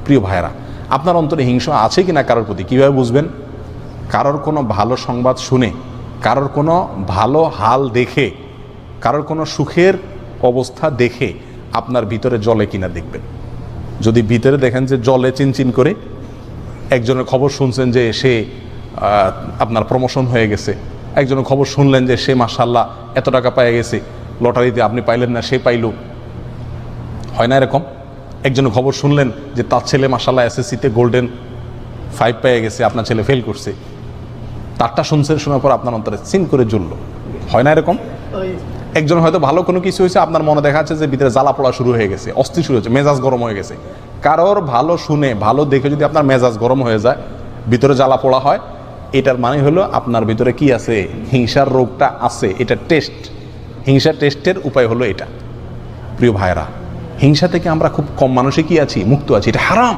প্রিয় ভাইয়েরা, আপনার অন্তরে হিংসা আছে কি না কারোর প্রতি কীভাবে বুঝবেন? কারোর কোনো ভালো সংবাদ শুনে, কারোর কোনো ভালো হাল দেখে, কারোর কোনো সুখের অবস্থা দেখে আপনার ভিতরে জ্বলে কিনা দেখবেন। যদি ভিতরে দেখেন যে জ্বলে চিনচিন করে, একজনের খবর শুনছেন যে সে আপনার প্রমোশন হয়ে গেছে, একজনের খবর শুনলেন যে সে মাশাআল্লাহ এত টাকা পেয়ে গেছে, লটারিতে আপনি পাইলেন না সে পাইল, হয় না এরকম? একজনের খবর শুনলেন যে তার ছেলে মাশাআল্লাহ এসএসসিতে গোল্ডেন 5 পেয়ে গেছে, আপনার ছেলে ফেল করছে, তারটা শুনছেন, শোনার পর আপনার অন্তরে চিন করে জ্বলল, হয় না এরকম? একজন হয়তো ভালো কোনো কিছু হয়েছে, আপনার মনে দেখা যাচ্ছে যে ভিতরে জ্বালা পোড়া শুরু হয়ে গেছে, অস্থির শুরু হয়েছে, মেজাজ গরম হয়ে গেছে। কারোর ভালো শুনে, ভালো দেখে যদি আপনার মেজাজ গরম হয়ে যায়, ভিতরে জ্বালা পোড়া হয়, এটার মানে হলো আপনার ভিতরে কি আছে? হিংসার রোগটা আছে। এটা টেস্ট, হিংসা টেস্টের উপায় হলো এটা। প্রিয় ভাইরা, হিংসা থেকে আমরা খুব কম মানুষই কি আছি? মুক্ত আছি। এটা হারাম।